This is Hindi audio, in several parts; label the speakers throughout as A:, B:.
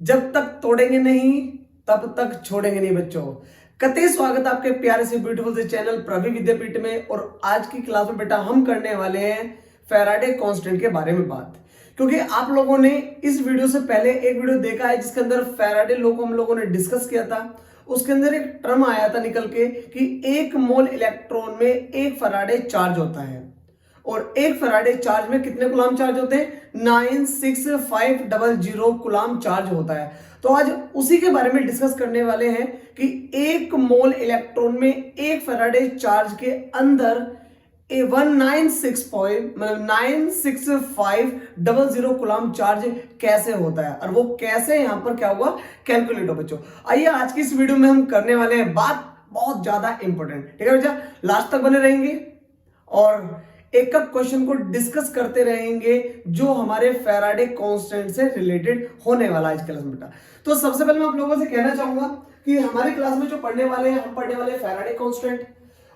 A: जब तक तोड़ेंगे नहीं तब तक छोड़ेंगे नहीं बच्चों। कतई स्वागत आपके प्यारे से ब्यूटीफुल से चैनल प्रभि विद्यापीठ में। और आज की क्लास में बेटा हम करने वाले हैं फैराडे कांस्टेंट के बारे में बात। क्योंकि आप लोगों ने इस वीडियो से पहले एक वीडियो देखा है जिसके अंदर फैराडे लॉ को हम लोगों ने डिस्कस किया था। उसके अंदर एक टर्म आया था निकल के कि एक मोल इलेक्ट्रॉन में एक फैराडे चार्ज होता है और एक फैराडे चार्ज में कितने कूलम चार्ज होते हैं, 96500 कूलम चार्ज होता है। तो आज उसी के बारे में डिस्कस करने वाले हैं कि एक मोल इलेक्ट्रॉन में एक फैराडे चार्ज के अंदर 96500 कूलम चार्ज कैसे होता है और वो कैसे यहां पर क्या हुआ कैलकुलेट हो बच्चों। आइए आज की इस वीडियो में हम करने वाले हैं बात बहुत ज्यादा इंपॉर्टेंट, ठीक है बच्चा, लास्ट तक बने रहेंगे और एक एक क्वेश्चन को डिस्कस करते रहेंगे जो हमारे फैराडे कांस्टेंट से रिलेटेड होने वाला है आज क्लास में बेटा। तो सबसे पहले मैं आप लोगों से कहना चाहूंगा कि हमारी क्लास में जो पढ़ने वाले हैं हम पढ़ने वाले फैराडे कांस्टेंट।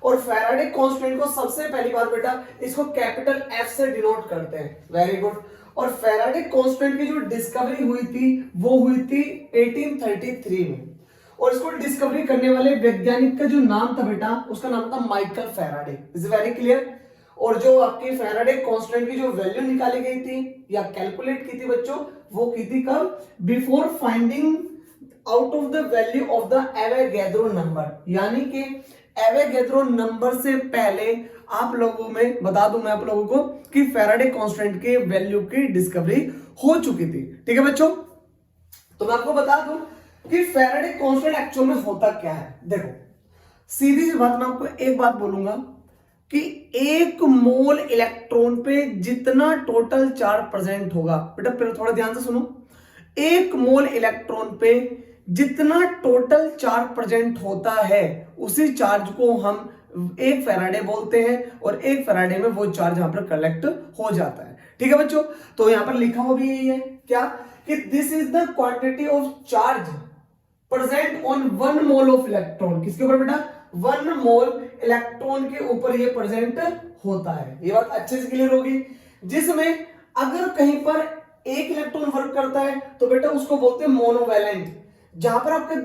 A: और फैराडे कांस्टेंट को सबसे पहली बार बेटा इसको कैपिटल एफ से डिनोट करते हैं, वेरी गुड। और फैराडे कांस्टेंट की जो डिस्कवरी हुई थी वो हुई थी 1833 में। और इसको डिस्कवरी करने वाले वैज्ञानिक का जो नाम था बेटा उसका नाम था Michael Faraday. Is very clear. और जो आपकी फैराडे कांस्टेंट की जो वैल्यू निकाली गई थी या कैलकुलेट की थी बच्चों, वो की थी कब, before finding out of the value of the Avogadro number. यानी कि एवोगैड्रो नंबर से पहले आप लोगों में बता दूं मैं आप लोगों को कि फैराडे कांस्टेंट के वैल्यू की डिस्कवरी हो चुकी थी, ठीक है बच्चों। तो मैं आपको बता दूं कि फैराडे कांस्टेंट एक्चुअल में होता क्या है। देखो सीधी सी बात, मैं आपको एक बात बोलूंगा कि एक मोल इलेक्ट्रॉन पे जितना टोटल चार्ज प्रेजेंट होगा, बेटा फिर थोड़ा ध्यान से सुनो, एक मोल इलेक्ट्रॉन पे जितना टोटल चार्ज प्रेजेंट होता है उसी चार्ज को हम एक फैराडे बोलते हैं और एक फैराडे में वो चार्ज यहां पर कलेक्ट हो जाता है, ठीक है बच्चों। तो यहां पर लिखा हुआ भी यही है क्या कि this is the quantity of charge present on one mole of electron. किसके ऊपर बेटा, वन मोल इलेक्ट्रॉन के ऊपर ये प्रेजेंट होता है। ये बात अच्छे से क्लियर होगी। जिसमें अगर कहीं पर एक इलेक्ट्रॉन वर्क करता है तो बेटा उसको बोलते हैं मोनोवैलेंट। जहां पर आपके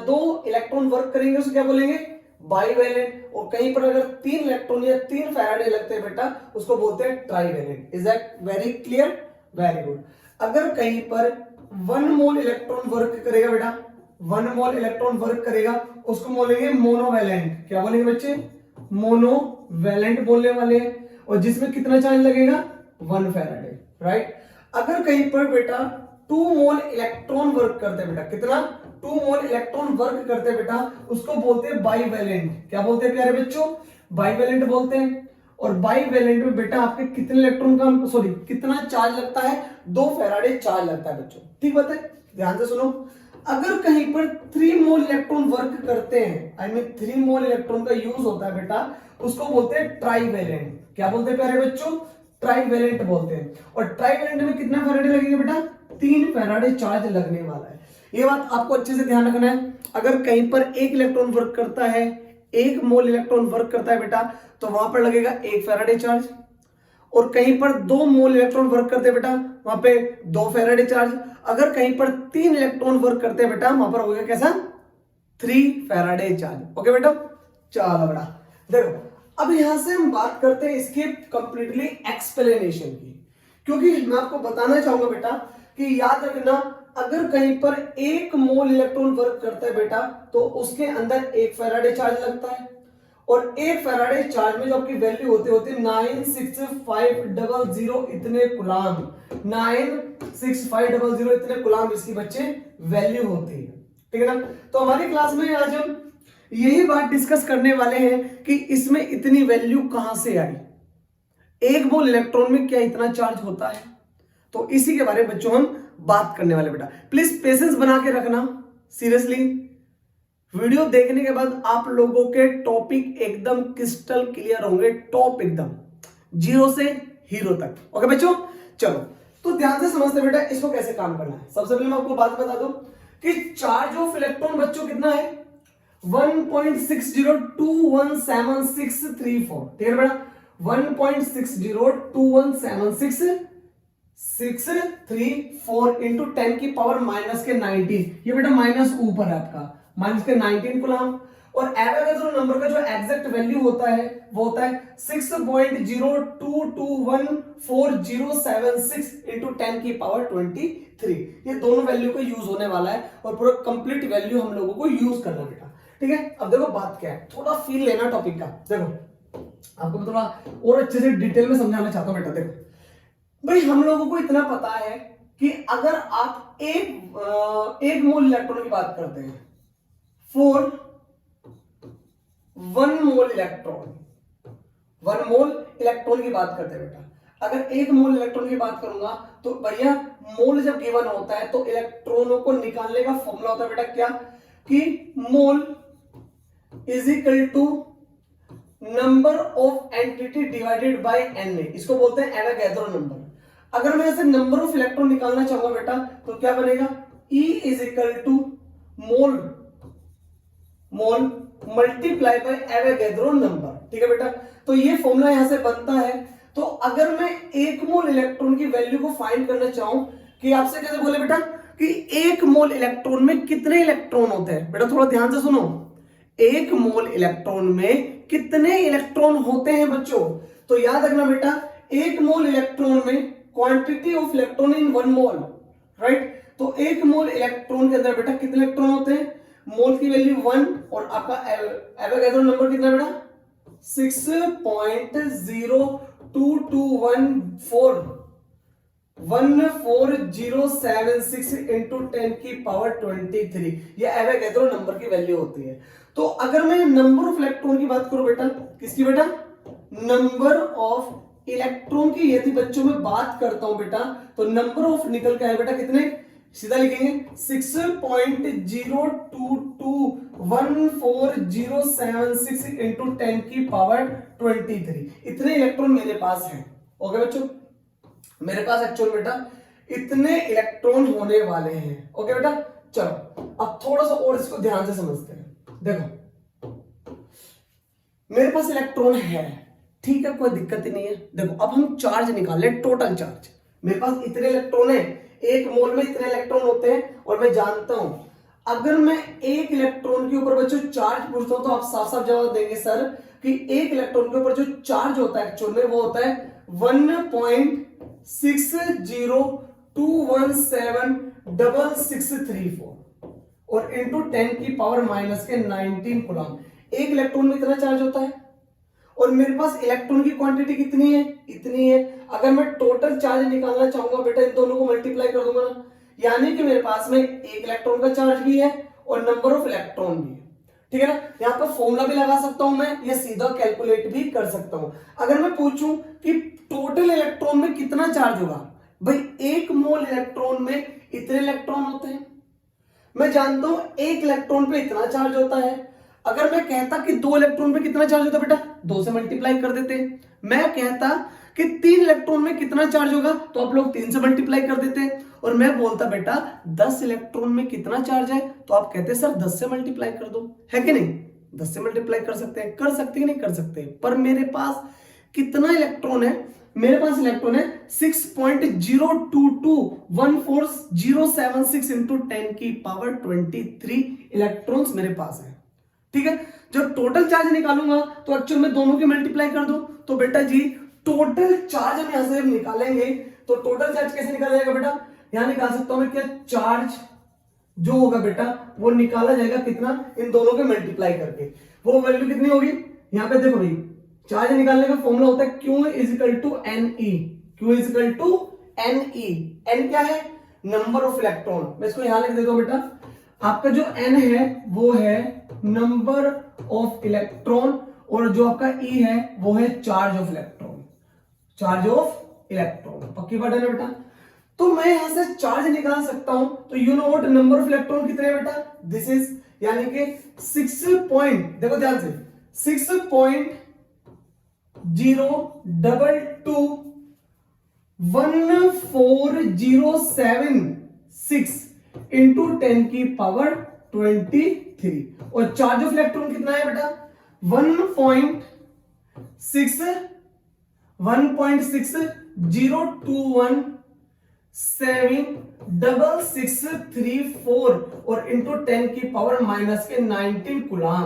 A: दो इलेक्ट्रॉन वर्क करेंगे उसे क्या बोलेंगे, बाईवैलेंट। और कहीं पर अगर तीन इलेक्ट्रॉन या तीन फैराडे लगते हैं बेटा उसको बोलते हैं trivalent. Is that very clear, very good. अगर कहीं पर वन मोल इलेक्ट्रॉन वर्क करेगा बेटा, वन मोल इलेक्ट्रॉन वर्क करेगा उसको बोलेंगे मोनोवैलेंट। क्या बोलेंगे बच्चे, मोनोवैलेंट बोलने वाले हैं। और जिसमें कितना चार्ज लगेगा, वन फैराडे, राइट। अगर कहीं पर बेटा टू मोल इलेक्ट्रॉन वर्क करते हैं बेटा, कितना, टू मोल इलेक्ट्रॉन वर्क करते हैं बेटा उसको बोलते हैं बाईवैलेंट। क्या बोलते हैं प्यारे बच्चों, बाईवैलेंट बोलते हैं। और बाईवैलेंट में बेटा आपके कितने इलेक्ट्रॉन का सॉरी कितना चार्ज लगता है, दो फैराडे चार्ज लगता है बच्चों, ठीक बात है, ध्यान से सुनो। अगर कहीं पर 3 मोल इलेक्ट्रॉन वर्क करते हैं, आई मीन 3 मोल इलेक्ट्रॉन का यूज होता है बेटा, उसको बोलते हैं ट्राईवैलेंट। क्या बोलते हैं प्यारे बच्चों, ट्राईवैलेंट बोलते हैं। और ट्राईवैलेंट में कितना फैराडे लगेंगे बेटा, 3 फैराडे चार्ज लगने वाला है। ये बात आपको अच्छे से ध्यान रखना है। अगर कहीं पर एक इलेक्ट्रॉन वर्क करता है, एक मोल इलेक्ट्रॉन वर्क करता है बेटा तो वहां पर लगेगा 1 फैराडे चार्ज। और कहीं पर 2 मोल इलेक्ट्रॉन वर्क करते हैं बेटा वहां पे 2 फैराडे चार्ज। अगर कहीं पर 3 इलेक्ट्रॉन वर्क करते हैं बेटा वहां पर होगा कैसा, 3 फैराडे चार्ज। ओके बेटा, चलो बेटा देखो अब यहां से हम बात करते हैं इसके कंप्लीटली एक्सप्लेनेशन की। क्योंकि मैं आपको बताना चाहूंगा बेटा कि याद रखना, अगर कहीं पर एक मोल इलेक्ट्रॉन वर्क करता है बेटा तो उसके अंदर 1 फैराडे चार्ज लगता है। और एक फैराडे चार्ज में जो आपकी वैल्यू होती है 96500 इतने कूलम, 96500 इतने कूलम इसकी बच्चे वैल्यू होती है, ठीक है ना। तो हमारी क्लास में आज हम यही बात डिस्कस करने वाले हैं कि इसमें इतनी वैल्यू कहां से आई, एक मोल इलेक्ट्रॉन में क्या इतना चार्ज होता है। तो इसी के बारे में बच्चों हम बात करने वाले बेटा। प्लीज पेशेंस बना के रखना, सीरियसली वीडियो देखने के बाद आप लोगों के टॉपिक एकदम क्रिस्टल क्लियर होंगे, टॉप एकदम जीरो से हीरो तक। ओके बच्चों, चलो तो ध्यान से समझते बेटा इसको कैसे काम करना है। सबसे पहले मैं आपको बात बता दूं कि चार्ज ऑफ इलेक्ट्रॉन बच्चों कितना है, 1.60217634, ठीक है बेटा, 1.602176 634 इंटू 10 की पावर माइनस के 19, ये बेटा माइनस ऊपर है आपका, माइनस के 19 कूलम। और एवोगैड्रो नंबर का जो एग्जैक्ट वैल्यू होता है वो होता है 6.02214076 इंटू 10 की पावर 23। ये दोनों वैल्यू का यूज होने वाला है और पूरा कंप्लीट वैल्यू हम लोगों को यूज करना बेटा, ठीक है। अब देखो बात क्या है, थोड़ा फील लेना टॉपिक का। देखो आपको थोड़ा और अच्छे से डिटेल में समझाना चाहता हूं बेटा। देखो भाई हम लोगों को इतना पता है कि अगर आप एक मोल इलेक्ट्रॉन की बात करते हैं, फॉर 1 मोल इलेक्ट्रॉन की बात करते हैं बेटा। अगर 1 मोल इलेक्ट्रॉन की बात करूंगा तो भैया मोल जब गिवन होता है तो इलेक्ट्रॉनों को निकालने का फॉर्मूला होता है बेटा क्या, कि mole is equal to number of entity divided by N. इसको बोलते हैं एवोगैड्रो नंबर। अगर मैं ऐसे नंबर ऑफ इलेक्ट्रॉन निकालना चाहूंगा बेटा तो क्या बनेगा, E is equal to mole multiply by Avogadro number, ठीक है बेटा। तो ये फॉर्मूला यहां से बनता है। तो अगर मैं 1 मोल इलेक्ट्रॉन की वैल्यू को फाइंड करना चाहूं कि आपसे कैसे बोले बेटा कि 1 मोल इलेक्ट्रॉन में कितने इलेक्ट्रॉन होते हैं, बेटा थोड़ा ध्यान से सुनो। 1 मोल इलेक्ट्रॉन में कितने इलेक्ट्रॉन होते हैं बच्चों, तो याद रखना बेटा 1 मोल इलेक्ट्रॉन में quantity of electron in 1 mole, right. तो 1 मोल इलेक्ट्रॉन के अंदर बेटा कितने इलेक्ट्रॉन होते हैं, मोल की वैल्यू 1 और आपका एवोगैड्रो नंबर कितना बेटा 6.021414076 इंटू 10 की पावर 23, ये एवोगैड्रो नंबर की वैल्यू होती है। तो अगर मैं नंबर ऑफ इलेक्ट्रॉन की बात करूं बेटा, किसकी बेटा, नंबर ऑफ इलेक्ट्रॉन की यदि बच्चों में बात करता हूं बेटा, तो नंबर ऑफ निकल के है बेटा कितने, सीधा लिखेंगे 6.022144076 इंटू 10 की पावर 23। इतने इलेक्ट्रॉन मेरे पास हैं। ओके बच्चों, मेरे पास एक्चुअल बेटा इतने इलेक्ट्रॉन होने वाले हैं। ओके बेटा, चलो अब थोड़ा सा और इसको ध्यान से समझते हैं। देखो मेरे पास इलेक्ट्रॉन है, ठीक है, कोई दिक्कत ही नहीं है। देखो अब हम चार्ज निकाल ले, टोटल चार्ज। मेरे पास इतने इलेक्ट्रॉन है, 1 मोल में इतने इलेक्ट्रॉन होते हैं, और मैं जानता हूं अगर मैं 1 इलेक्ट्रॉन के ऊपर बच्चों चार्ज पूछता हूं तो आप साफ साफ जवाब देंगे सर कि 1 इलेक्ट्रॉन के ऊपर जो चार्ज होता है एक्चुअल में वो होता है 1.602176634 और इंटू 10 की पावर माइनस के 19 कूलम। 1 इलेक्ट्रॉन में इतना चार्ज होता है और मेरे पास इलेक्ट्रॉन की क्वांटिटी कितनी है, इतनी है। अगर मैं टोटल चार्ज निकालना चाहूंगा बेटा इन दोनों को मल्टीप्लाई कर दूंगा ना, यानी कि मेरे पास में 1 इलेक्ट्रॉन का चार्ज भी है और नंबर ऑफ इलेक्ट्रॉन भी है, ठीक है ना। यहां पर फॉर्मूला भी लगा सकता हूं मैं, या सीधा कैलकुलेट भी कर सकता हूं। अगर मैं पूछूं कि टोटल इलेक्ट्रॉन में कितना चार्ज होगा, भाई 1 मोल इलेक्ट्रॉन में इतने इलेक्ट्रॉन होते हैं, मैं जानता हूं 1 इलेक्ट्रॉन पे इतना चार्ज होता है। अगर मैं कहता कि 2 इलेक्ट्रॉन पे कितना चार्ज होता बेटा, 2 से मल्टीप्लाई कर देते। मैं कहता कि 3 इलेक्ट्रॉन में कितना चार्ज होगा तो आप लोग 3 से मल्टीप्लाई कर देते। और मैं बोलता बेटा 10 इलेक्ट्रॉन में कितना चार्ज है तो आप कहते सर 10 से मल्टीप्लाई कर दो, है कि नहीं। 10 से मल्टीप्लाई कर सकते हैं, कर सकते हैं नहीं कर सकते। पर मेरे पास कितना इलेक्ट्रॉन है, मेरे पास इलेक्ट्रॉन है 6.022144076 इंटू 10 की पावर 23 इलेक्ट्रॉन्स मेरे पास है, ठीक है। जब टोटल चार्ज निकालूंगा तो एक्चुअल में दोनों की मल्टीप्लाई कर दो। तो बेटा जी टोटल चार्ज हम यहां से निकालेंगे तो टोटल चार्ज कैसे निकाला जाएगा बेटा, यहां निकाल सकता हूं मैं क्या, चार्ज जो होगा बेटा वो निकाला जाएगा कितना, इन दोनों के मल्टीप्लाई करके। वो वैल्यू कितनी होगी, यहां पे देखो भाई चार्ज निकालने का फॉर्मूला होता है Q is equal to NE। Q is equal to NE। N क्या है, नंबर ऑफ इलेक्ट्रॉन। मैं इसको यहां लिख देता हूं बेटा, आपका जो N है वो है नंबर ऑफ इलेक्ट्रॉन और जो आपका E है वो है charge of electron. Charge of electron पक्की बात है ना बेटा। तो मैं यहां से चार्ज निकाल सकता हूं, तो you know what number of electron कितने हैं बेटा, दिस इज यानी कि 6 पॉइंट, देखो ध्यान से 6.022144076 इंटू 10 की पावर 23। और चार्ज ऑफ इलेक्ट्रॉन कितना है बेटा 1.6021 76634 और इंटू 10 की पावर माइनस के 19 कुलाम,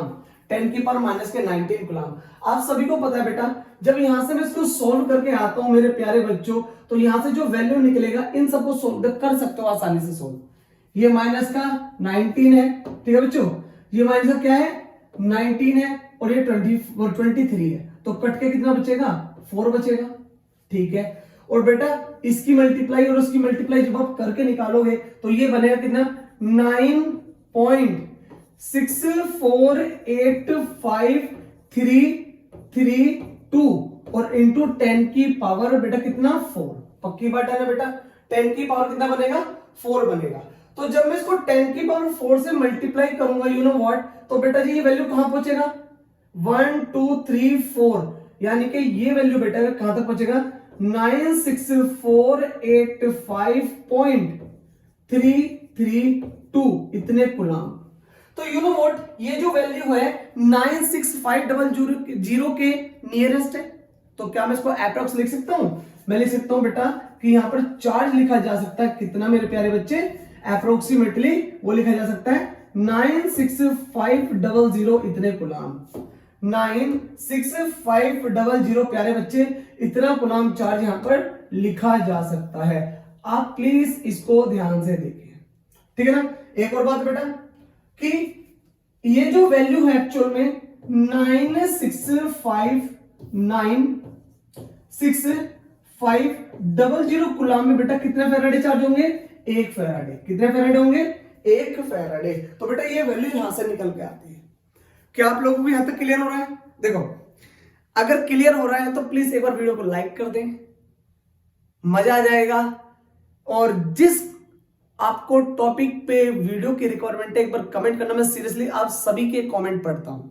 A: 10 की पावर माइनस के 19 कुलाम। आप सभी को पता है बेटा, जब यहां से मैं इसको सोल्व करके आता हूं मेरे प्यारे बच्चों, तो यहां से जो वैल्यू निकलेगा इन सबको सोल्व कर सकते हो आसानी से सोल्व। ये माइनस का 19 है, ठीक है बच्चों, ये माइनस का क्या है 19 है, और ये 23 है, तो कट के कितना बचेगा 4 बचेगा, ठीक है। और बेटा इसकी मल्टीप्लाई और उसकी मल्टीप्लाई जब आप करके निकालोगे तो ये बनेगा कितना 9.6485332 और इंटू 10 की पावर बेटा कितना 4। पक्की बात है ना बेटा, 10 की पावर कितना बनेगा 4 बनेगा। तो जब मैं इसको 10 की पावर 4 से मल्टीप्लाई करूंगा यू नो व्हाट, तो बेटा जी ये वैल्यू कहां पहुंचेगा 1 2 3 4, यानी कि ये वैल्यू बेटा कहां तक पहुंचेगा 96485.332 इतने कुलाम। तो यू नो व्हाट, ये जो वैल्यू है 96500 के नियरेस्ट है। तो क्या मैं इसको अप्रॉक्स लिख सकता हूं? मैं लिख सकता हूं बेटा कि यहां पर चार्ज लिखा जा सकता है कितना मेरे प्यारे बच्चे, अप्रोक्सीमेटली वो लिखा जा सकता है 96500 इतने कुलाम। 96500 प्यारे बच्चे इतना कुलाम चार्ज यहां पर लिखा जा सकता है। आप प्लीज इसको ध्यान से देखिए, ठीक है ना। एक और बात बेटा कि ये जो वैल्यू है एक्चुअल में 96500 कुलाम में बेटा कितने फेराडे चार्ज होंगे 1 फेराडे। कितने फेराडे होंगे 1 फेराडे। तो बेटा ये वैल्यू यहां से निकल के आती है। क्या आप लोगों को यहां तक क्लियर हो रहा है? देखो अगर क्लियर हो रहा है तो प्लीज एक बार वीडियो को लाइक कर दें, मजा आ जाएगा। और जिस आपको टॉपिक पे वीडियो की रिक्वायरमेंट है एक बार कमेंट करना। मैं सीरियसली आप सभी के कमेंट पढ़ता हूं।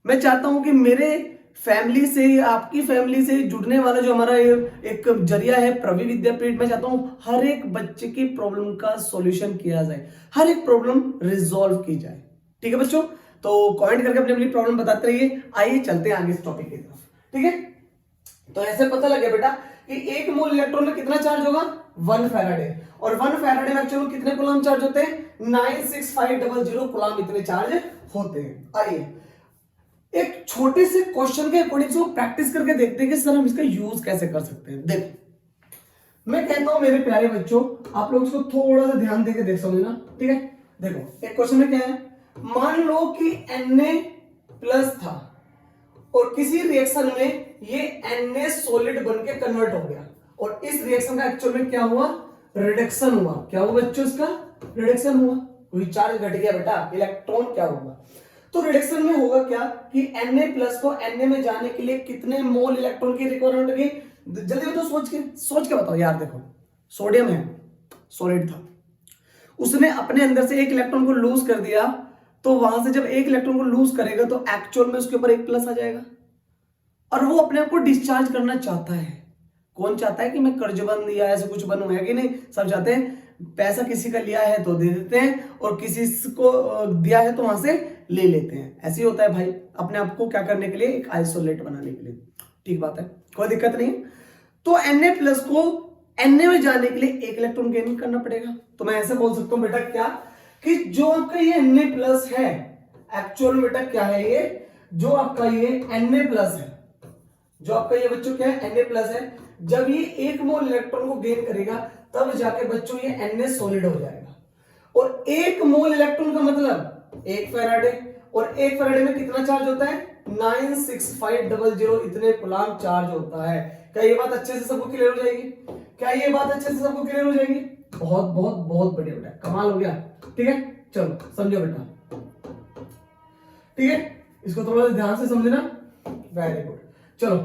A: मैं चाहता हूं कि मेरे फैमिली से, आपकी फैमिली से जुड़ने वाला जो हमारा एक जरिया है प्रवी विद्यापीठ, मैं चाहता हूं हर एक बच्चे की प्रॉब्लम का सॉल्यूशन किया जाए, हर एक प्रॉब्लम रिजॉल्व की जाए, ठीक है बच्चों। तो कमेंट करके अपनी अपनी प्रॉब्लम बताते रहिए। आइए चलते हैं आगे इस टॉपिक की तरफ, ठीक है। तो ऐसे पता लगे बेटा कि एक मोल इलेक्ट्रॉन में कितना चार्ज होगा 1 फैराडे, और 1 फैराडे में एक्चुअली कितने कूलम चार्ज होते हैं 96500 कूलम इतने चार्ज होते हैं। आइए एक छोटे से क्वेश्चन के अकॉर्डिंग से प्रैक्टिस करके देखते हैं कि सर हम इसका यूज कैसे कर सकते हैं। देखो मैं कहता हूं मेरे प्यारे बच्चों, आप लोग इसको थोड़ा सा ध्यान देके देख समझना, ठीक है। देखो एक क्वेश्चन में क्या है, मान लो कि Na+ था और किसी रिएक्शन में ये Na सॉलिड बन के कन्वर्ट हो गया, और इस रिएक्शन का एक्चुअल में क्या हुआ रिडक्शन हुआ। क्या हुआ बच्चों इसका रिडक्शन हुआ, कोई चार्ज घट गया बेटा, इलेक्ट्रॉन क्या होगा। तो रिडक्शन में होगा क्या कि Na+ को Na में जाने के लिए कितने मोल इलेक्ट्रॉन की रिक्वायरमेंट होगी, जल्दी बताओ, सोच के बताओ यार। देखो सोडियम है, सॉलिड था, उसने अपने अंदर से एक इलेक्ट्रॉन को लूज कर दिया, तो वहां से जब एक इलेक्ट्रॉन को लूज करेगा तो एक्चुअल में उसके ऊपर एक प्लस आ जाएगा, और वो अपने आप को डिस्चार्ज करना चाहता है। कौन चाहता है कि मैं कर्ज बन या ऐसे कुछ बनूं, है कि नहीं? सब चाहते हैं। पैसा किसी का लिया है तो दे देते हैं, और किसी को दिया है तो वहां से ले लेते हैं। ऐसे ही होता है भाई, अपने आप को क्या करने के लिए, एक आइसोलेट बनाने के लिए। ठीक बात है, कोई दिक्कत नहीं। तो Na+ को Na में जाने के लिए एक इलेक्ट्रॉन गेन करना पड़ेगा। तो मैं ऐसे बोल सकता हूं बेटा क्या कि जो आपका ये Na+ है एक्चुअल में बेटा क्या है, ये जो आपका ये Na+ है, जो आपका ये बच्चों क्या है Na+ है, जब ये एक मोल इलेक्ट्रॉन को गेन करेगा तब जाके बच्चों ये Na सॉलिड हो जाएगा। और एक मोल इलेक्ट्रॉन का मतलब 1 फैराडे, और 1 फैराडे में कितना चार्ज होता है 96500 इतने कूलम चार्ज होता है। क्या ये बात अच्छे से सबको क्लियर हो जाएगी? क्या ये बात अच्छे से सबको क्लियर हो जाएगी? बहुत बहुत बहुत बढ़िया बेटा, कमाल हो गया। ठीक है, चलो समझो बेटा, ठीक है, इसको थोड़ा सा ध्यान से समझना। Very good. चलो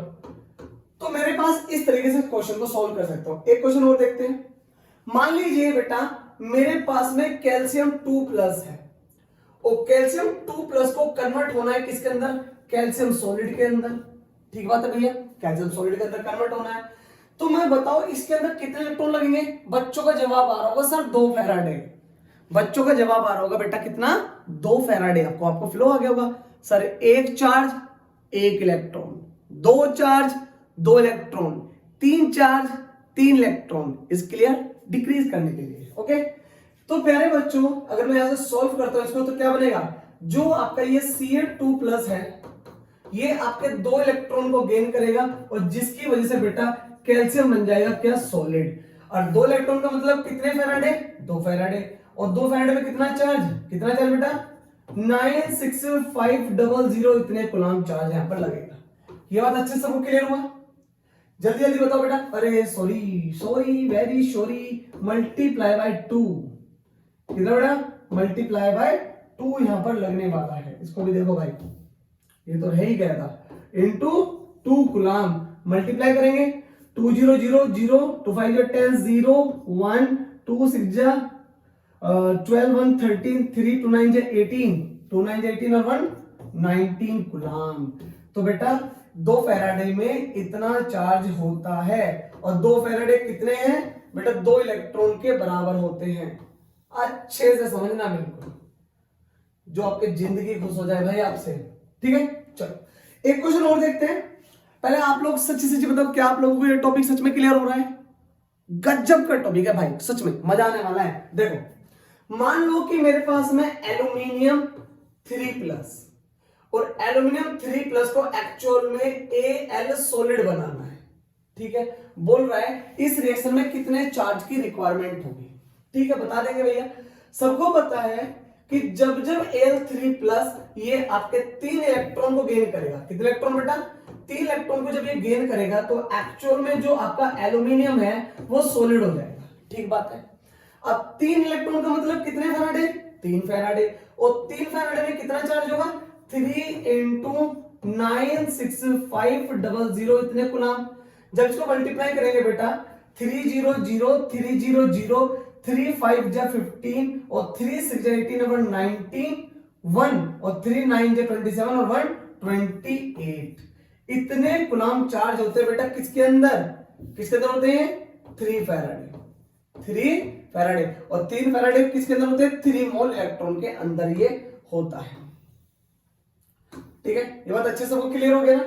A: तो मेरे पास इस तरीके से क्वेश्चन को सॉल्व कर सकता हूं। एक क्वेश्चन और देखते हैं। मान लीजिए बेटा मेरे पास में कैल्शियम 2+ है, और कैल्शियम 2+ को कन्वर्ट होना है किसके अंदर, कैल्शियम सॉलिड के अंदर। ठीक बात है भैया, कैल्शियम सॉलिड के अंदर कन्वर्ट होना है। तो मैं बताओ इसके अंदर कितने इलेक्ट्रॉन लगेंगे? बच्चों का जवाब आ रहा होगा सर 2 फैराडे। बच्चों का जवाब आ रहा होगा बेटा कितना 2 फैराडे। आपको फ्लो आ गया होगा sir, 1 charge 1 electron, 2 charge 2 electron, 3 charge 3 electron. Is clear? Decrease करने के लिए। ओके, तो प्यारे बच्चों अगर मैं यहां से सॉल्व करता हूं इसको तो क्या बनेगा, जो आपका ये Cl2+ है ये आपके 2 इलेक्ट्रॉन को गेन करेगा और जिसकी वजह से बेटा कैल्शियम बन जाएगा क्या, सॉलिड। और 2 इलेक्ट्रॉन का मतलब कितने फैराडे, 2 फैराडे। और 2 फैराडे में कितना चार्ज बेटा, 96500 इतने कूलम्ब चार्ज यहां पर लगेगा। ये बात अच्छे से सबको क्लियर हुआ? जल्दी जल्दी बताओ बेटा। अरे sorry very sorry, multiply by 2 कितना बेटा, मल्टीप्लाई बाय 2 यहां पर लगने वाला है। इसको भी देखो भाई, ये तो रह ही गया था, इनटू 2 कूलम्ब मल्टीप्लाई करेंगे 2 0 0 0 2 5 10 0 1 2 6 12 1 13 3 2 9 18 2 9 18 और 1 19 कूलम्ब। तो बेटा 2 फैराडे में इतना चार्ज होता है और 2 फैराडे कितने हैं बेटा, 2 इलेक्ट्रॉन के बराबर होते हैं। अच्छे से समझना बिल्कुल, जो आपकी जिंदगी खुश हो जाए भाई आपसे। ठीक है, चलो एक क्वेश्चन और देखते हैं। पहले आप लोग सच्ची सच्ची बताओ, क्या आप लोगों को ये टॉपिक सच में क्लियर हो रहा है? गजब का टॉपिक है भाई, सच में मजा आने वाला है। देखो मान लो कि मेरे पास में एल्यूमिनियम 3+ और एल्यूमिनियम 3+ को एक्चुअल में Al सॉलिड बनाना है। ठीक है, बोल रहा है इस रिएक्शन में कितने चार्ज की रिक्वायरमेंट होगी। ठीक है, बता देंगे भैया। सबको पता है कि जब जब Al3+ ये आपके 3 इलेक्ट्रॉन को गेन करेगा, कितने इलेक्ट्रॉन बेटा, 3 इलेक्ट्रॉन को जब ये गेन करेगा तो एक्चुअल में जो आपका एल्यूमिनियम है वो सॉलिड हो जाएगा। ठीक बात है। अब 3 इलेक्ट्रॉन का मतलब कितने फैराडे, 3 फैराडे। और 3 फैराडे में कितना चार्ज होगा, 3 × 96500 इतने कूलम्ब। जब इसको मल्टीप्लाई करेंगे बेटा 3 0 0 3 0 0 3 5 15 और 3 6 18 और 19 1 और 3 9 27 और 1 28 इतने कूलम्ब चार्ज होते हैं बेटा किसके अंदर होते हैं, 3 फैराडे। और 3 फैराडे किसके अंदर होते हैं, 3 मोल इलेक्ट्रॉन के अंदर ये होता है। ठीक है, ये बात अच्छे से सबको क्लियर हो गया ना?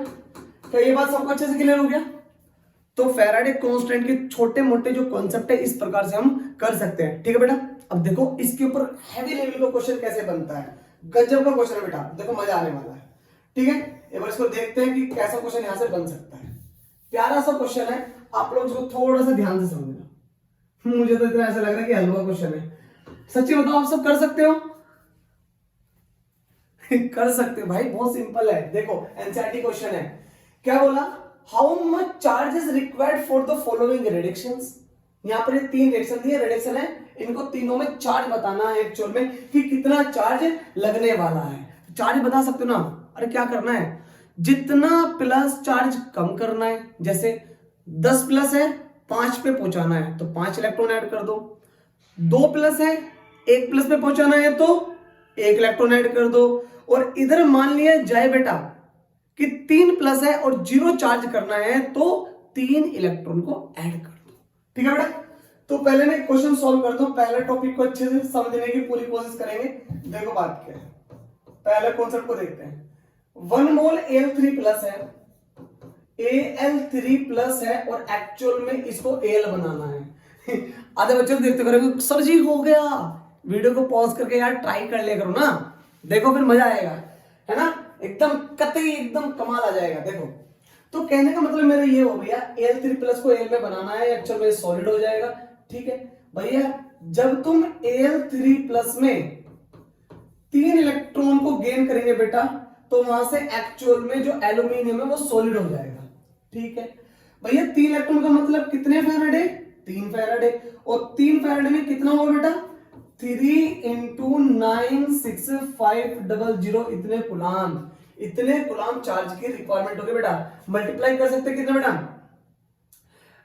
A: क्या ये बात सबको अच्छे से क्लियर हो गया? तो फैराडे कांस्टेंट के छोटे मोटे जो कॉन्सेप्ट है इस प्रकार से हम कर सकते हैं। ठीक है बेटा, अब देखो इसके ऊपर हैवी लेवल का क्वेश्चन कैसे बनता है। गजब का क्वेश्चन है बेटा, देखो मजा आने वाला है। ठीक है, एक बार इसको देखते हैं कि कैसा क्वेश्चन यहां से बन सकता है। प्यारा सा क्वेश्चन है, आप लोग इसको थोड़ा सा ध्यान से समझना। मुझे तो इतना ऐसा लग रहा है कि हलवा क्वेश्चन है। सच्ची बताओ, आप सब कर सकते हो? कर सकते हो भाई, बहुत सिंपल है। देखो एनसीईआरटी क्वेश्चन है, क्या बोला, how much charge is required for the following reactions. यहां पर ये 3 रिएक्शन दिए, रिएक्शन है, इनको तीनों में चार्ज बताना है एक्चुअल में कि कितना चार्ज लगने वाला है। चार्ज बता सकते हो ना? अरे क्या करना है, जितना प्लस चार्ज कम करना है। जैसे 10+ है, 5 पे पहुंचाना है तो 5 इलेक्ट्रॉन ऐड कर दो। 2+ है, 1+ पे पहुंचाना है तो 1 इलेक्ट्रॉन ऐड कर दो। और इधर मान लिया जाए बेटा कि 3+ है और 0 चार्ज करना है तो 3 इलेक्ट्रॉन को ऐड कर दो। ठीक है बेटा, तो पहले मैं क्वेश्चन सॉल्व करता हूं। पहले टॉपिक को अच्छे से समझने की पूरी कोशिश करेंगे। देखो बात क्या है, पहले कॉन्सेप्ट को देखते हैं। 1 मोल Al3+ है, Al3+ है और एक्चुअल में इसको Al बनाना है। आधे बच्चे देखते करेंगे सर जी हो गया, वीडियो को पॉज करके यार ट्राई कर लिया करो ना, देखो फिर मजा आएगा, है ना? एकदम कतई एकदम कमाल आ जाएगा। देखो तो कहने का मतलब मेरा ये हो भैया, Al3+ को Al में बनाना है, एक्चुअल में सॉलिड हो जाएगा। ठीक है भैया, जब तुम Al3+ में 3 इलेक्ट्रॉन को गेन करेंगे बेटा तो वहां से एक्चुअल में जो एल्यूमिनियम है वो सॉलिड हो जाएगा। ठीक है भैया, 3 इलेक्ट्रॉन का मतलब कितने फैराडे, 3 फैराडे। और 3 फैराडे में कितना होगा बेटा, 3 × 96500 इतने कूलम्ब चार्ज की रिक्वायरमेंट होगी बेटा। मल्टीप्लाई कर सकते हैं कितना बेटा,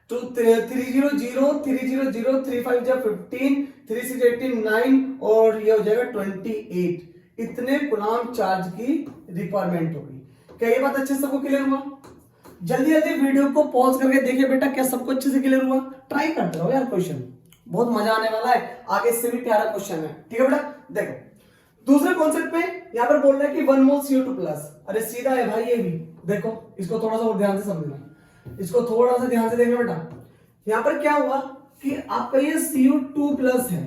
A: तो 3 0 0 3 0 0 3 5 15 3 6 18 9 और ये हो जाएगा 28 इतने कूलम्ब चार्ज की रिक्वायरमेंट होगी। क्या ये बात अच्छे से सबको क्लियर हुआ? जल्दी जल्दी वीडियो को पॉज करके देखिए बेटा, क्या सबको अच्छे से क्लियर हुआ? ट्राई करते रहो यार, क्वेश्चन बहुत मजा आने वाला है। आगे से भी प्यारा क्वेश्चन है। ठीक है बेटा, देखो दूसरे कॉन्सेप्ट में यहां पर बोल रहा है कि 1 मोल CO2+। अरे सीधा है भाई ये भी, देखो इसको थोड़ा सा और ध्यान से समझना, इसको थोड़ा सा ध्यान से देखना बेटा। यहां पर क्या हुआ कि आपका ये CO2 प्लस है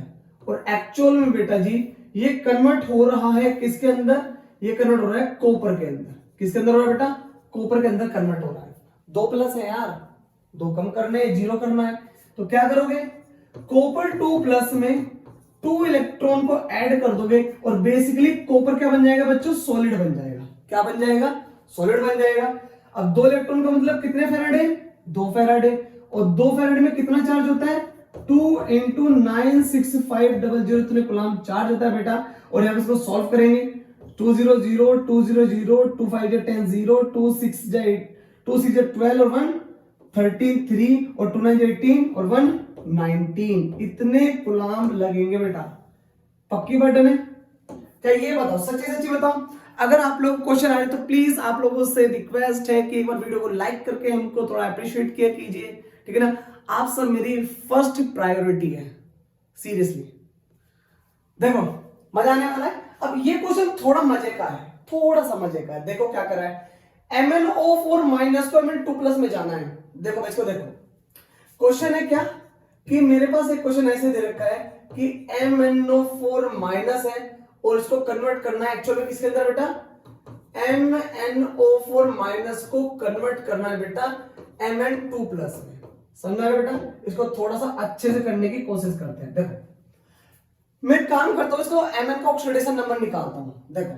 A: और एक्चुअल में बेटा जी ये कन्वर्ट हो रहा है किसके अंदर, ये कन्वर्ट हो रहा है कॉपर के अंदर। किसके अंदर हो रहा है बेटा, कॉपर के अंदर कन्वर्ट हो रहा है। 2 प्लस है यार, 2 कम करने, 0 करना है, तो क्या करोगे, कॉपर 2 प्लस में 2 इलेक्ट्रॉन को ऐड कर दोगे और बेसिकली कॉपर क्या बन जाएगा बच्चों, सॉलिड बन जाएगा। क्या बन जाएगा, सॉलिड बन जाएगा। अब 2 इलेक्ट्रॉन का मतलब कितने फैराडे, 2 फैराडे, और 2 फैराडे में कितना चार्ज होता है, 2 × 96500 इतने कूलम्ब चार्ज होता है बेटा। और यहां पे इसको सॉल्व करेंगे, 2 0 0 2 0 0 2 5 10 0 2 6 8 2 6 12 और 1 13 3 और 2 9 18 और 1 19 इतने कूलम्ब लगेंगे बेटा। पक्की बटन है क्या, ये बताओ, सच्ची सच्ची बताओ। अगर आप लोग क्वेश्चन आ रहे तो प्लीज आप लोगों से रिक्वेस्ट है कि एक बार वीडियो को लाइक करके हमको थोड़ा अप्रिशिएट किया कीजिए, ठीक है ना। आप सब मेरी फर्स्ट प्रायोरिटी है, सीरियसली। देखो मजा आने वाला है। अब ये क्वेश्चन थोड़ा मजे का है, थोड़ा सा मजे का है। देखो क्या कर रहा है, MnO4 माइनस को Mn2 प्लस में जाना है। देखो इसको देखो, क्वेश्चन है क्या कि मेरे पास एक क्वेश्चन ऐसे दे रखा है कि MnO4 माइनस है और इसको कन्वर्ट करना है एक्चुअली किसके अंदर बेटा, MnO4 माइनस को कन्वर्ट करना है बेटा Mn2 प्लस में। समझा है बेटा, इसको थोड़ा सा अच्छे से करने की कोशिश करते हैं। देखो मैं काम करता हूं, इसको Mn का ऑक्सीडेशन नंबर निकालता हूं। देखो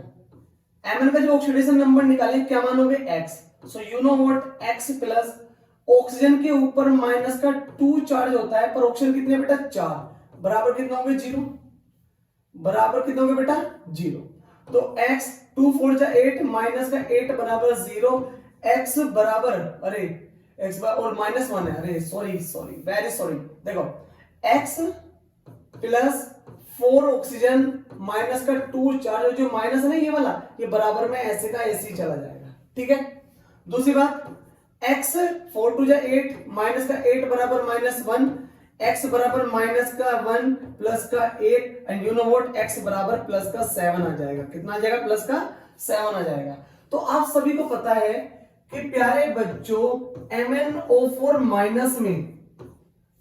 A: Mn का जो ऑक्सीडेशन नंबर निकाले क्या मानोगे, X। So you know what, X plus oxygen के ऊपर माइनस का 2 चार्ज होता है, पर ऑक्सीजन कितने बेटा 4, बराबर कितना होंगे 0, बराबर कितने होंगे बेटा 0। तो x 2 4 जा 8 माइनस का 8 बराबर 0, x बराबर, अरे x और -1 है, अरे सॉरी वेरी सॉरी। देखो x प्लस 4 ऑक्सीजन माइनस का 2 चार्ज, जो माइनस है ना ये वाला, ये बराबर में ऐसे का ऐसे चला जाएगा, ठीक है। दूसरी बात x 4 2 जा 8 माइनस का 8 बराबर -1, x बराबर माइनस का 1 प्लस का 8 and you know what, x बराबर प्लस का 7 आ जाएगा। कितना आ जाएगा, प्लस का 7 आ जाएगा। तो आप सभी को पता है कि प्यारे बच्चों MnO4 माइनस में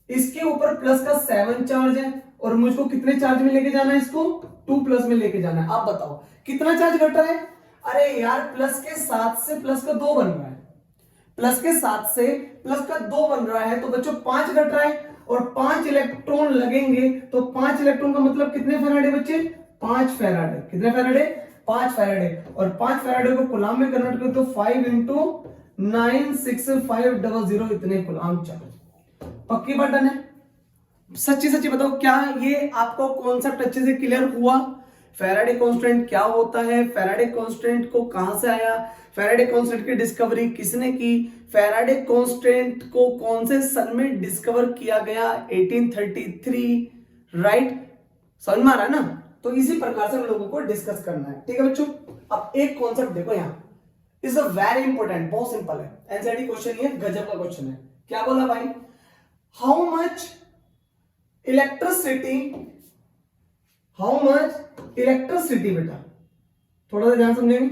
A: इसके ऊपर प्लस का 7 चार्ज है और मुझको कितने चार्ज में लेके जाना है, इसको 2 प्लस में लेके जाना है। आप बताओ कितना चार्ज घट रहा है, अरे यार प्लस के 7 से प्लस का 2 बन रहा है, प्लस के 7 से प्लस का 2 बन रहा है, तो बच्चों 5 घट रहा है और 5 इलेक्ट्रॉन लगेंगे। तो 5 इलेक्ट्रॉन का मतलब कितने फैराडे बच्चे, 5 फैराडे। कितने फैराडे, 5 फैराडे। और 5 फैराडे को कूलम्ब में कन्वर्ट करो तो 5 × 96500 इतने कूलम्ब चार्ज। पक्की बटन है, सच्ची सच्ची बताओ क्या ये आपको कॉन्सेप्ट अच्छे से क्लियर हुआ। फैराडे कांस्टेंट क्या होता है, फैराडे कांस्टेंट को कहां से आया, फैराडे कांस्टेंट की डिस्कवरी किसने की, फैराडे कांस्टेंट को कौन से सन में डिस्कवर किया गया, 1833, राइट। समझ में आ रहा है ना। तो इसी प्रकार से हम लोगों को डिस्कस करना है, ठीक है बच्चों। अब एक कॉन्सेप्ट देखो, यहां इज अ वेरी इंपॉर्टेंट, बहुत सिंपल है, एनसीईआरटी क्वेश्चन, ये गजब का क्वेश्चन है। क्या बोला भाई, हाउ मच इलेक्ट्रिसिटी बेटा थोड़ा सा ध्यान समझेंगे,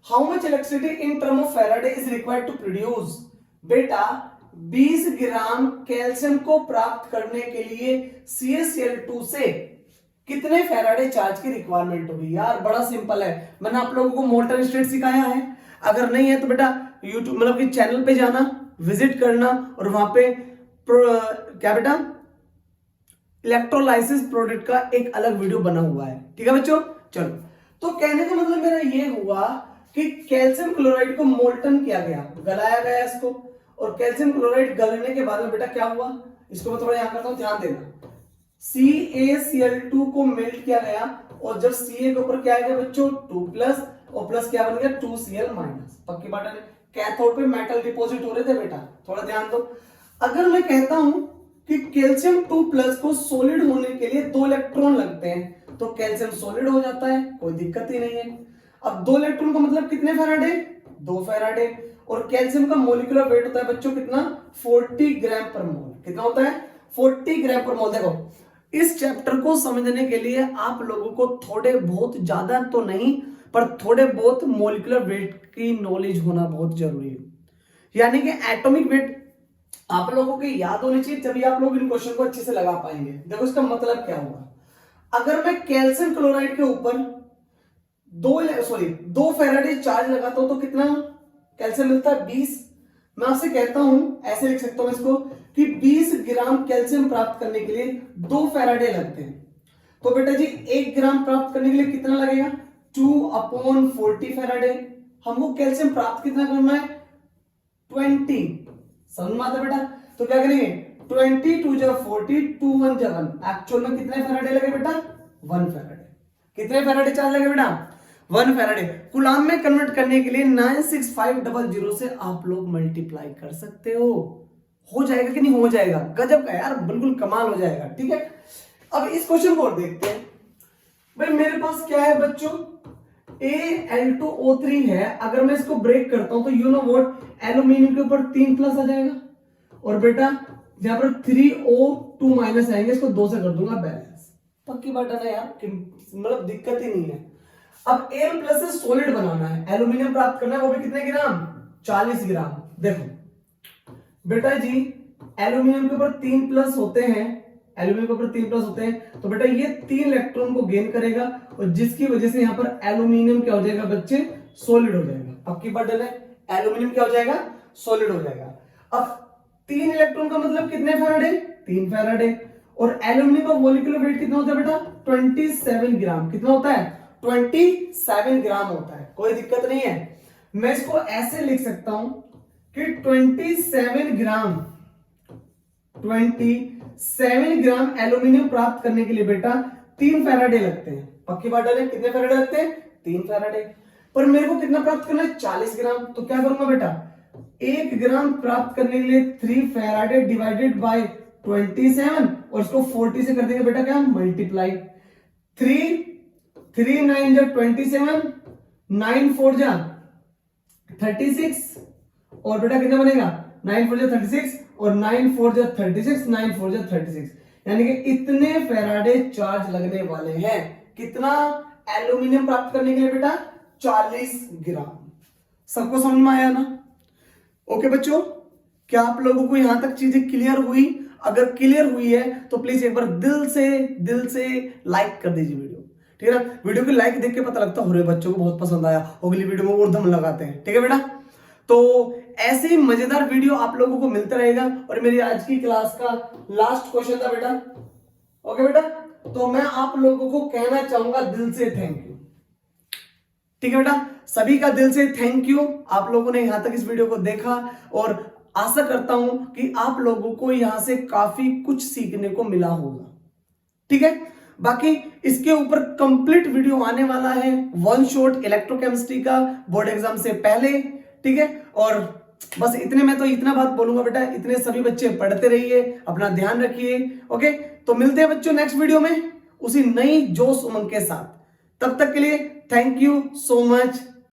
A: how much electricity in term of Faraday is required to produce. बेटा 20 ग्राम कैल्शियम को प्राप्त करने के लिए CaCl2 से कितने फैराडे चार्ज की रिक्वायरमेंट होगी। यार बड़ा सिंपल है, मैंने आप लोगों को मोल्टन स्टेट सिखाया है, अगर नहीं है तो बेटा यूट्यूब मतलब कि चैनल पे जाना, विजिट करना और वहां पे क्या बेटा इलेक्ट्रोलाइसिस प्रोडक्ट का एक अलग वीडियो बना हुआ है, ठीक है बच्चों। चलो, तो कहने का मतलब मेरा ये हुआ कि कैल्शियम क्लोराइड को मोल्टन किया गया, गलाया गया इसको, और कैल्शियम क्लोराइड गलने के बाद में बेटा क्या हुआ, इसको मैं थोड़ा यहां करता हूं, ध्यान देना। CaCl2 को मेल्ट किया गया और जब Ca के ऊपर क्या आएगा बच्चों 2 प्लस और प्लस क्या बन गया 2Cl माइनस। पक्की बात है, कैथोड पे मेटल डिपॉजिट हो रहे थे बेटा, थोड़ा ध्यान दो। अगर मैं कहता हूं कि कैल्शियम 2 प्लस को सॉलिड होने के लिए 2 इलेक्ट्रॉन लगते हैं, तो कैल्शियम सॉलिड हो जाता है, कोई दिक्कत ही नहीं है। अब 2 इलेक्ट्रॉन का मतलब कितने फैराडे, 2 फैराडे। और कैल्शियम का मोलिकुलर वेट होता है बच्चों कितना, 40 ग्राम पर मोल। कितना होता है, 40 ग्राम पर मोल। देखो इस चैप्टर को समझने के लिए आप लोगों को थोड़े बहुत, ज्यादा तो नहीं पर थोड़े बहुत मोलिकुलर वेट की नॉलेज होना बहुत जरूरी है। यानी कि एटॉमिक वेट आप लोगों को याद होनी चाहिए, तभी आप लोग इन क्वेश्चन को अच्छे से लगा पाएंगे। देखो इसका मतलब क्या होगा, अगर मैं कैल्शियम क्लोराइड के ऊपर दो फेराडे चार्ज लगाता हूं तो कितना कैल्शियम मिलता है? 20। मैं आपसे कहता हूं, ऐसे लिख सकता हूं इसको कि 20 ग्राम कैल्शियम प्राप्त करने के लिए 2 फेराडे लगते हैं। तो बेटा जी 1 ग्राम प्राप्त करने के लिए कितना लगेगा? 2/40 फेराडे। हमको कैल्शियम प्राप्त कितना करना है? 20। समझ में आता बेटा? तो क्या करेंगे, 20 2 जा 40, 2 1 जा 1। एक्चुअल में कितने फेराडे लगे बेटा? 1 फेराडे। कितने फेराडे चार्ज लगे बेटा? 1 फेराडे। कूलाम में कन्वर्ट करने के लिए 96500 से आप लोग मल्टीप्लाई कर सकते हो जाएगा कि नहीं हो जाएगा? गजब का यार, बिल्कुल कमाल हो जाएगा। ठीक है, अब इस क्वेश्चन को और देखते हैं। भाई मेरे पास क्या है बच्चों, Al2O3 है। अगर मैं इसको ब्रेक करता हूं तो यू नो व्हाट, एल्यूमिनियम के ऊपर 3 प्लस आ जाएगा और बेटा यहां पर 3O2 माइनस आएंगे, इसको 2 से कर दूंगा बैलेंस। पक्की बात है ना यार, मतलब दिक्कत ही नहीं है। अब Al प्लस से सॉलिड बनाना है, एल्यूमिनियम प्राप्त करना है, वो भी कितने ग्राम? 40 ग्राम। देखो बेटा जी एल्यूमिनियम के ऊपर 3 प्लस होते हैं, एल्यूमिनियम के ऊपर 3 प्लस होते हैं, तो बेटा ये 3 इलेक्ट्रॉन को गेन करेगा और जिसकी वजह से यहां पर एल्यूमिनियम क्या हो जाएगा बच्चे? सॉलिड हो जाएगा। पक्की बात है, एल्यूमिनियम क्या हो जाएगा? सॉलिड हो जाएगा। अब 3 इलेक्ट्रॉन का मतलब कितने फेराडे? 3 फेराडे। और एल्यूमिनियम का मॉलिक्यूलर वेट कितना होता है बेटा? 27 ग्राम। कितना होता है? 27 ग्राम होता है। कोई दिक्कत नहीं है, मैं इसको ऐसे लिख सकता हूं कि 27 ग्राम एल्यूमिनियम प्राप्त करने के लिए बेटा 3 फेराडे लगते हैं। पक्की बात है, कितने फेराडे लगते हैं? 3 फेराडे। पर मेरे को कितना प्राप्त करना है? 40 ग्राम। तो क्या करूंगा बेटा, 1 ग्राम प्राप्त करने के लिए 3 फेराडे डिवाइडेड बाय 27 और इसको 40 से कर देंगे बेटा क्या? मल्टीप्लाई। 3 9 जा 27, 9 4 जा 36 और बेटा कितना बनेगा? 9 4 जा 36 और 9 4 जा 36, 9 4 जा 36, यानी कि इतने फेराडे चार्ज लगने वाले हैं। कितना? एल्यूमिनियम प्राप्त करने के लिए बेटा 40 ग्राम। सबको समझ में आया ना? ओके बच्चों, क्या आप लोगों को यहां तक चीजें क्लियर हुई? अगर क्लियर हुई है तो प्लीज एक बार दिल से लाइक कर दीजिए वीडियो। ठीक है ना? वीडियो की लाइक देख के पता लगता है बच्चों को बहुत पसंद आया, अगली वीडियो में और दम लगाते हैं। ठीक है बेटा? तो ऐसे ही मजेदार वीडियो आप लोगों को मिलता रहेगा। और मेरी आज की क्लास का लास्ट क्वेश्चन था बेटा। ओके बेटा, तो मैं आप लोगों को कहना चाहूंगा दिल से थैंक यू। ठीक है बेटा, सभी का दिल से थैंक यू। आप लोगों ने यहां तक इस वीडियो को देखा और आशा करता हूं कि आप लोगों को यहां से काफी कुछ सीखने को मिला होगा। ठीक है, बाकी इसके ऊपर कंप्लीट वीडियो आने वाला है, वन शॉट इलेक्ट्रोकेमिस्ट्री का बोर्ड एग्जाम से पहले। ठीक है, और बस इतने में तो इतना बात बोलूंगा बेटा, इतने सभी बच्चे पढ़ते रहिए, अपना ध्यान रखिए। ओके, तो मिलते हैं बच्चों नेक्स्ट वीडियो में उसी नई जोश उमंग के साथ। तब तक के लिए थैंक यू सो मच।